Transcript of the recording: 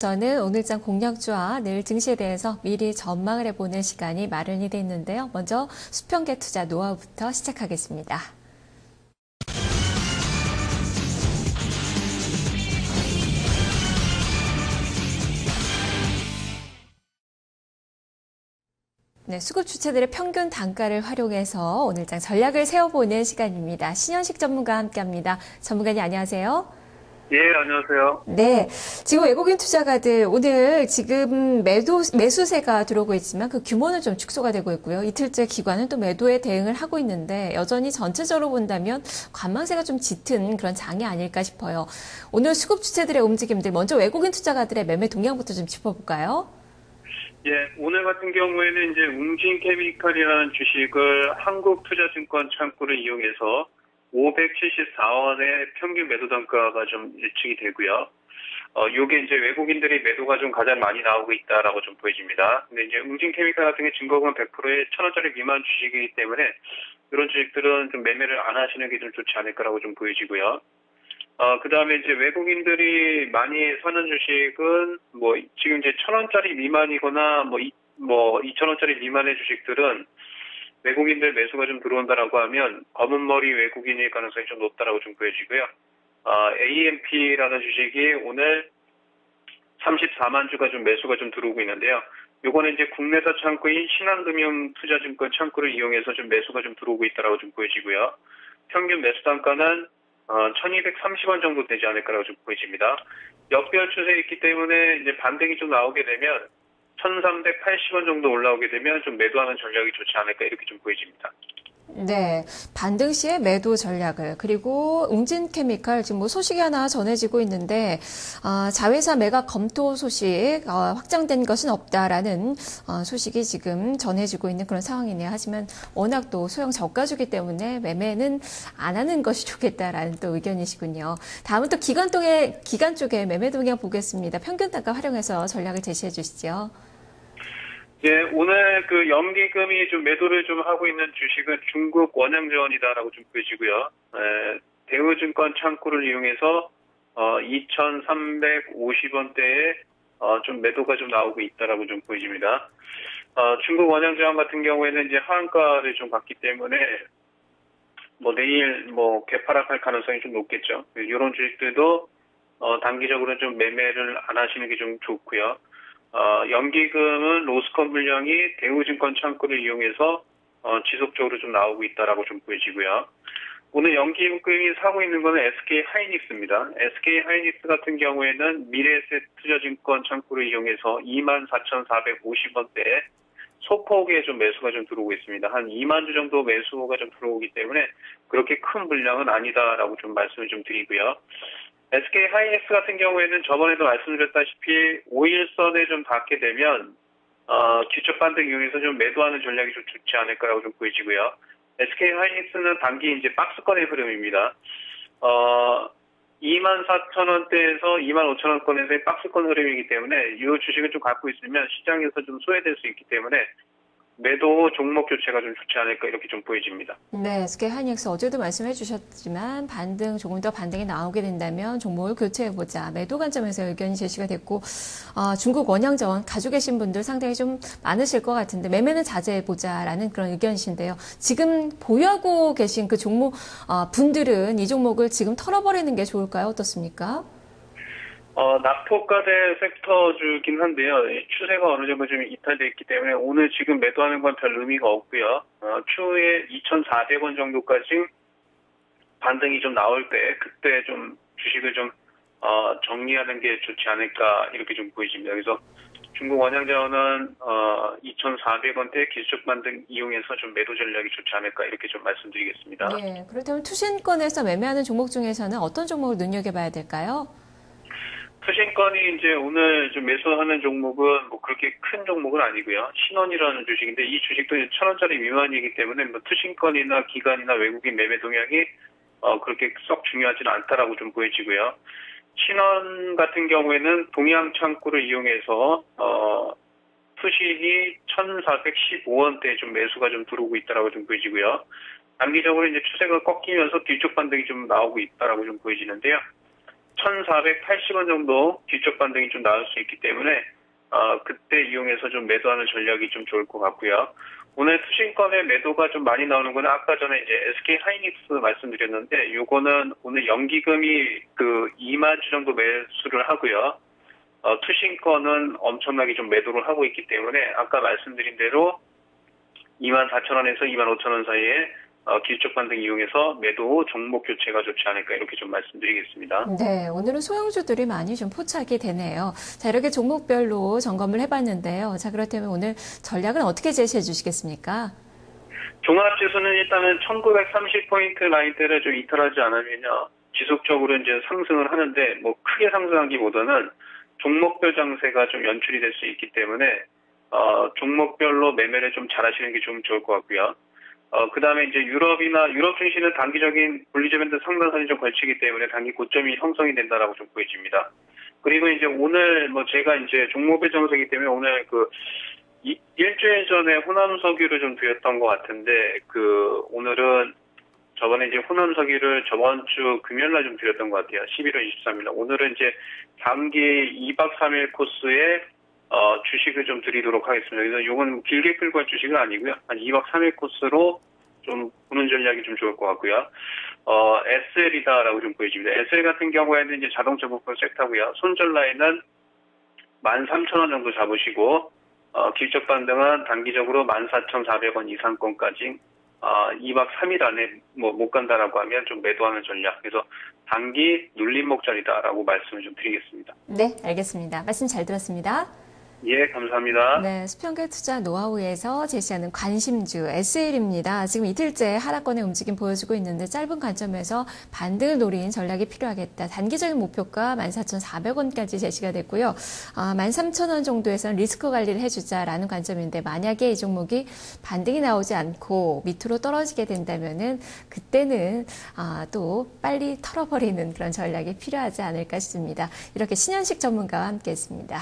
저는 오늘장 공략주와 내일 증시에 대해서 미리 전망을 해보는 시간이 마련이 돼 있는데요. 먼저 수평계 투자 노하우부터 시작하겠습니다. 네, 수급 주체들의 평균 단가를 활용해서 오늘장 전략을 세워보는 시간입니다. 신현식 전문가와 함께합니다. 전문가님 안녕하세요. 예, 안녕하세요. 네, 지금 외국인 투자가들 오늘 지금 매수세가 들어오고 있지만 그 규모는 좀 축소가 되고 있고요. 이틀째 기관은 또 매도에 대응을 하고 있는데 여전히 전체적으로 본다면 관망세가 좀 짙은 그런 장이 아닐까 싶어요. 오늘 수급 주체들의 움직임들 먼저 외국인 투자가들의 매매 동향부터 좀 짚어볼까요? 예, 오늘 같은 경우에는 이제 웅진케미칼이라는 주식을 한국투자증권 창구를 이용해서 574원의 평균 매도 단가가 좀 예측이 되고요. 요게 이제 외국인들이 매도가 좀 가장 많이 나오고 있다라고 좀 보여집니다. 근데 이제 웅진케미칼 같은 게 증거금 100%의 1,000원짜리 미만 주식이기 때문에 이런 주식들은 좀 매매를 안 하시는 게 좀 좋지 않을까라고 좀 보여지고요. 그 다음에 이제 외국인들이 많이 사는 주식은 뭐 지금 이제 1,000원짜리 미만이거나 뭐 2,000원짜리 미만의 주식들은 외국인들 매수가 좀 들어온다라고 하면 검은 머리 외국인일 가능성이 좀 높다라고 좀 보여지고요. AMP라는 주식이 오늘 34만 주가 좀 매수가 좀 들어오고 있는데요. 요거는 이제 국내사 창구인 신한금융투자증권 창구를 이용해서 좀 매수가 좀 들어오고 있다라고 좀 보여지고요. 평균 매수 단가는 1,230원 정도 되지 않을까라고 좀 보여집니다. 역별 추세에 있기 때문에 이제 반등이 좀 나오게 되면 1,380원 정도 올라오게 되면 좀 매도하는 전략이 좋지 않을까 이렇게 좀 보여집니다. 네, 반등 시에 매도 전략을 그리고 웅진케미칼 지금 뭐 소식이 하나 전해지고 있는데 자회사 매각 검토 소식 확정된 것은 없다라는 소식이 지금 전해지고 있는 그런 상황이네요. 하지만 워낙 또 소형 저가주기 때문에 매매는 안 하는 것이 좋겠다라는 또 의견이시군요. 다음은 또 기관 쪽에 매매 동향 보겠습니다. 평균 단가 활용해서 전략을 제시해 주시죠. 예, 오늘 그 연기금이 좀 매도를 좀 하고 있는 주식은 중국 원양전이다라고 좀 보여지고요. 대우증권 창구를 이용해서 2,350원대에 좀 매도가 좀 나오고 있다라고 좀 보여집니다. 중국 원양전 같은 경우에는 이제 하한가를 좀 받기 때문에 뭐 내일 뭐 개파락할 가능성이 좀 높겠죠. 이런 주식들도 단기적으로 좀 매매를 안 하시는 게 좀 좋고요. 연기금은 로스컨 물량이 대우증권 창구를 이용해서 지속적으로 좀 나오고 있다라고 좀 보여지고요. 오늘 연기금이 사고 있는 거는 SK 하이닉스입니다. SK 하이닉스 같은 경우에는 미래에셋 투자증권 창구를 이용해서 24,450원대에 소폭의 좀 매수가 좀 들어오고 있습니다. 한 2만 주 정도 매수가 좀 들어오기 때문에 그렇게 큰 물량은 아니다라고 좀 말씀을 좀 드리고요. SK 하이닉스 같은 경우에는 저번에도 말씀드렸다시피 5일선에 좀 닿게 되면 기초 반등 이용해서 좀 매도하는 전략이 좀 좋지 않을까라고 좀 보여지고요. SK 하이닉스는 단기 이제 박스권의 흐름입니다. 24,000원대에서 25,000원권에서의 박스권 흐름이기 때문에 이 주식을 좀 갖고 있으면 시장에서 좀 소외될 수 있기 때문에 매도 종목 교체가 좀 좋지 않을까 이렇게 좀 보여집니다. 네, SK 하이닉스 어제도 말씀해 주셨지만 조금 더 반등이 나오게 된다면 종목을 교체해보자. 매도 관점에서 의견이 제시가 됐고 중국 원양전 가지고 계신 분들 상당히 좀 많으실 것 같은데 매매는 자제해보자라는 그런 의견이신데요. 지금 보유하고 계신 그 종목 분들은 이 종목을 지금 털어버리는 게 좋을까요? 어떻습니까? 낙폭과대 섹터주긴 한데요. 추세가 어느 정도 좀 이탈되어 있기 때문에 오늘 지금 매도하는 건 별 의미가 없고요. 추후에 2,400원 정도까지 반등이 좀 나올 때 그때 좀 주식을 좀 정리하는 게 좋지 않을까 이렇게 좀 보여집니다. 그래서 중국 원양전은 2,400원대 기술적 반등 이용해서 좀 매도 전략이 좋지 않을까 이렇게 좀 말씀드리겠습니다. 네, 그렇다면 투신권에서 매매하는 종목 중에서는 어떤 종목을 눈여겨봐야 될까요? 투신권이 이제 오늘 좀 매수하는 종목은 뭐 그렇게 큰 종목은 아니고요. 신원이라는 주식인데 이 주식도 1,000원짜리 미만이기 때문에 뭐 투신권이나 기관이나 외국인 매매 동향이 그렇게 썩 중요하지는 않다라고 좀 보여지고요. 신원 같은 경우에는 동양 창구를 이용해서 투신이 1,415원대에 좀 매수가 좀 들어오고 있다라고 좀 보여지고요. 단기적으로 이제 추세가 꺾이면서 뒤쪽 반등이 좀 나오고 있다라고 좀 보여지는데요. 1,480원 정도 뒤쪽 반등이 좀 나올 수 있기 때문에 그때 이용해서 좀 매도하는 전략이 좀 좋을 것 같고요. 오늘 투신권의 매도가 좀 많이 나오는 건 아까 전에 이제 SK 하이닉스 말씀드렸는데 요거는 오늘 연기금이 그 2만 주 정도 매수를 하고요. 투신권은 엄청나게 좀 매도를 하고 있기 때문에 아까 말씀드린 대로 24,000원에서 25,000원 사이에 길쭉 반등 이용해서 매도 종목 교체가 좋지 않을까 이렇게 좀 말씀드리겠습니다. 네, 오늘은 소형주들이 많이 좀 포착이 되네요. 자, 이렇게 종목별로 점검을 해봤는데요. 자, 그렇다면 오늘 전략은 어떻게 제시해 주시겠습니까? 종합지수는 일단은 1930포인트 라인대를 좀 이탈하지 않으면요. 지속적으로 이제 상승을 하는데 뭐 크게 상승하기보다는 종목별 장세가 좀 연출이 될 수 있기 때문에 종목별로 매매를 좀 잘하시는 게 좀 좋을 것 같고요. 그 다음에 이제 유럽 증시는 단기적인 분리점 밴드 상단선이 좀 걸치기 때문에 단기 고점이 형성이 된다라고 좀 보여집니다. 그리고 이제 오늘 뭐 제가 이제 종목별 정세이기 때문에 오늘 일주일 전에 호남석유를 좀 드렸던 것 같은데 오늘은 저번에 이제 호남석유를 저번 주 금요일날 좀 드렸던 것 같아요. 11월 23일 날. 오늘은 이제 단기 2박 3일 코스에 주식을 좀 드리도록 하겠습니다. 그래서 요건 길게 끌고 갈 주식은 아니고요. 한 2박 3일 코스로 좀 보는 전략이 좀 좋을 것 같고요. SL이다라고 좀 보여집니다. SL 같은 경우에는 이제 자동차 부품 섹터고요. 손절 라인은 13,000원 정도 잡으시고, 길적 반등은 단기적으로 14,400원 이상권까지 2박 3일 안에 못 간다라고 하면 좀 매도하는 전략. 그래서 단기 눌림목전이다라고 말씀을 좀 드리겠습니다. 네, 알겠습니다. 말씀 잘 들었습니다. 예, 감사합니다. 네, 수평계 투자 노하우에서 제시하는 관심주 SL입니다. 지금 이틀째 하락권의 움직임 보여주고 있는데 짧은 관점에서 반등을 노린 전략이 필요하겠다. 단기적인 목표가 14,400원까지 제시가 됐고요. 13,000원 정도에서는 리스크 관리를 해주자라는 관점인데 만약에 이 종목이 반등이 나오지 않고 밑으로 떨어지게 된다면은 그때는 또 빨리 털어버리는 그런 전략이 필요하지 않을까 싶습니다. 이렇게 신현식 전문가와 함께했습니다.